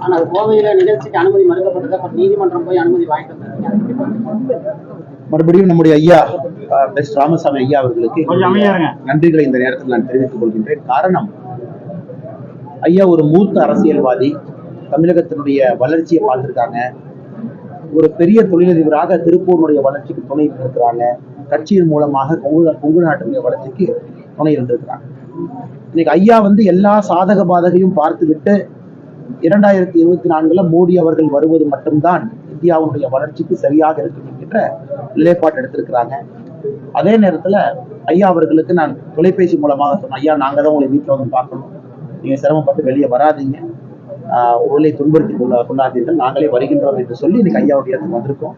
ஆனால் கோவையில நிகழ்ச்சிக்கு அனுமதி மறுக்கப்பட்டது. அப்புறம் நீதிமன்றம் போய் அனுமதி வாங்கிட்டு வந்தாங்க. மறுபடியும் நம்முடைய ஐயா பெஸ்ட் ராமசாமி ஐயா அவர்களுக்கு நன்றிகளை இந்த நேரத்தில் நான் தெரிவித்துக் கொள்கின்றேன். காரணம், ஐயா ஒரு மூத்த அரசியல்வாதி, தமிழகத்தினுடைய வளர்ச்சியை பார்த்திருக்காங்க. ஒரு பெரிய தொழிலதிபராக திருப்பூருடைய வளர்ச்சிக்கு துணை இருந்திருக்கிறாங்க. கட்சியின் மூலமாக கொங்கு நாட்டினுடைய வளர்ச்சிக்கு துணை இருந்திருக்கிறாங்க. இன்னைக்கு ஐயா எல்லா சாதக பாதகையும் பார்த்துவிட்டு 2024 மோடி அவர்கள் வருவது மட்டும்தான் இந்தியாவுடைய வளர்ச்சிக்கு சரியாக இருக்கும் என்கின்ற நிலைப்பாடு எடுத்திருக்கிறாங்க. அதே நேரத்துல ஐயா அவர்களுக்கு நான் தொலைபேசி மூலமாக சொன்னேன், ஐயா நாங்க தான் உங்களை வீட்டில் வந்து பார்க்கணும், நீங்க சிரமப்பட்டு வெளியே வராதிங்க, உங்களை துன்புறுத்தி கொள்ளாதீர்கள், நாங்களே வருகின்றோம் என்று சொல்லி இன்னைக்கு ஐயாவுடைய இடத்துக்கு வந்திருக்கோம்.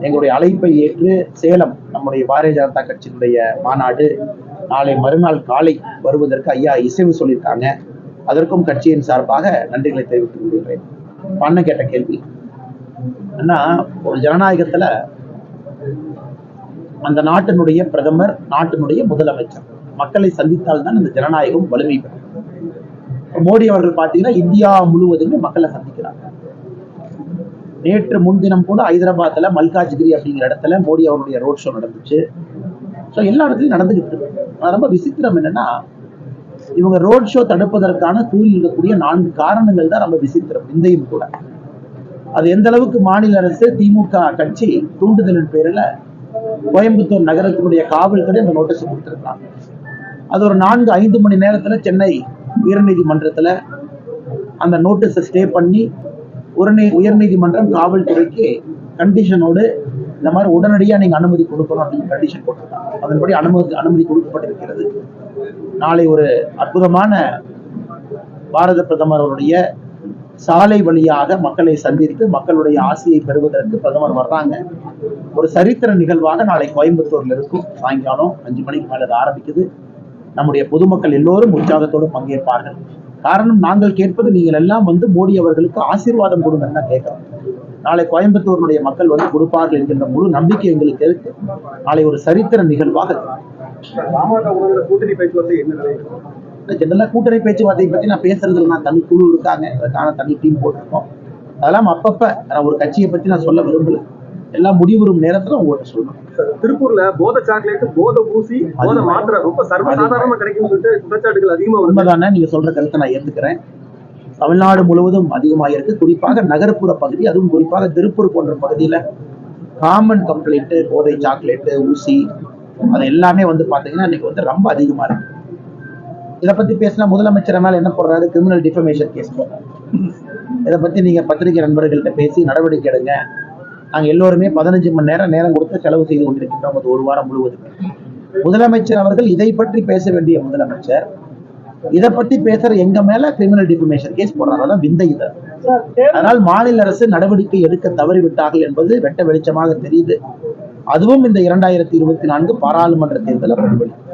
எங்களுடைய அழைப்பை ஏற்று சேலம் நம்முடைய பாரதிய ஜனதா கட்சியினுடைய மாநாடு நாளை மறுநாள் காலை வருவதற்கு ஐயா இசைவு சொல்லியிருக்காங்க. அதற்கும் கட்சியின் சார்பாக நன்றிகளை தெரிவித்துக் கொள்கிறேன். பண்ண கேட்ட கேள்வி ஏன்னா, ஒரு ஜனநாயகத்துல அந்த நாட்டினுடைய பிரதமர், நாட்டினுடைய முதலமைச்சர் மக்களை சந்தித்தால்தான் அந்த ஜனநாயகம் வலிமை பெறும். மோடி அவர்கள் பார்த்தீங்கன்னா இந்தியா முழுவதுமே மக்களை சந்திக்கிறாங்க. நேற்று முன்தினம் கூட ஹைதராபாத்ல மல்காஜ்கிரி அப்படிங்கிற இடத்துல மோடி அவருடைய ரோட் ஷோ நடந்துச்சு. ஸோ எல்லா இடத்துலையும் நடந்துகிட்டு இருக்கு. ரொம்ப விசித்திரம் என்னன்னா, இவங்க ரோட் ஷோ தடுப்பதற்கான கூறி இருக்கக்கூடிய 4 காரணங்கள் தான் ரொம்ப விசித்திரம். இந்தையும் கூட அது எந்த அளவுக்கு மாநில அரசு திமுக கட்சி தூண்டுதலின் பேரில் கோயம்புத்தூர் நகரத்தினுடைய காவல்துறை அந்த நோட்டீஸ் கொடுத்திருக்காங்க. அது ஒரு 4-5 மணி நேரத்துல சென்னை உயர்நீதிமன்றத்துல அந்த நோட்டீஸை ஸ்டே பண்ணி உயர்நீதிமன்றம் காவல்துறைக்கு கண்டிஷனோடு இந்த மாதிரி உடனடியாக நீங்க அனுமதி கொடுக்கணும் அப்படின்னு கண்டிஷன் போட்டிருக்காங்க. அதன்படி அனுமதி கொடுக்கப்பட்டிருக்கிறது. நாளை ஒரு அற்புதமான பாரத பிரதமர் அவருடைய சாலை வழியாக மக்களை சந்தித்து மக்களுடைய ஆசையை பெறுவதற்கு பிரதமர் வர்றாங்க. ஒரு சரித்திர நிகழ்வாக நாளை கோயம்புத்தூர்ல இருக்கும். சாயங்காலம் 5 மணிக்கு மேல அது ஆரம்பிக்குது. நம்முடைய பொதுமக்கள் எல்லோரும் உற்சாகத்தோடு பங்கேற்பார்கள். காரணம், நாங்கள் கேட்பது நீங்கள் எல்லாம் மோடி அவர்களுக்கு ஆசீர்வாதம் கொடுங்கன்னா கேட்கிறோம். நாளை கோயம்புத்தூருடைய மக்கள் கொடுப்பார்கள் என்கின்ற முழு நம்பிக்கை எங்களுக்கு இருக்கு. நாளை ஒரு சரித்திர நிகழ்வாக கூட்டணி பேச்சுவார்த்தை ஜெனரலா கூட்டணி பேச்சுவார்த்தை பத்தி நான் பேசுறதுல தனி குழு இருக்காங்க, அதற்கான தனி டீம் போட்டிருக்கோம். அதெல்லாம் அப்பப்ப ஒரு கட்சியை பத்தி நான் சொல்ல விரும்பல. எல்லாம் முடிவுறும் நேரத்துல உங்கள்கிட்ட சொல்லணும். திருப்பூர்ல போதை சாக்லேட், போதை ஊசி, போதை மாத்திரை ரொம்ப சர்வசாதாரணமா கிடைக்கும் சொல்லிட்டு குற்றச்சாட்டுகள் அதிகமா உண்மைதானே? நீங்க சொல்ற கருத்தை நான் ஏத்துக்கிறேன். தமிழ்நாடு முழுவதும் அதிகமாக இருக்கு. குறிப்பாக நகர்ப்புற பகுதி, அதுவும் குறிப்பாக திருப்பூர் போன்ற பகுதியில காமன் கம்ப்ளைண்ட் போதை சாக்லேட்டு, ஊசி, அது எல்லாமே பாத்தீங்கன்னா இன்னைக்கு ரொம்ப அதிகமா இருக்கு. இதை பத்தி பேசினா முதலமைச்சர் மேல என்ன போடுறாரு? கிரிமினல் டிஃபமேஷன் கேஸ் போடுறாரு. இதை பத்தி நீங்க பத்திரிகை நண்பர்கள்ட்ட பேசி நடவடிக்கை எடுங்க. நாங்க எல்லோருமே 15 மணி நேரம் கொடுத்து செலவு செய்து கொண்டிருக்கின்றோம் ஒரு வாரம் முழுவதும். முதலமைச்சர் அவர்கள் இதை பற்றி பேச வேண்டிய முதலமைச்சர் இதை பத்தி பேசுற எங்க மேல கிரிமினல் டிஃபமேஷன் கேஸ் போடுறாங்க. அதான் விந்தை இது. அதனால் மாநில அரசு நடவடிக்கை எடுக்க தவறிவிட்டார்கள் என்பது வெட்ட வெளிச்சமாக தெரியுது. அதுவும் இந்த 2024 பாராளுமன்ற தேர்தலை பிரதிபலிக்கும்.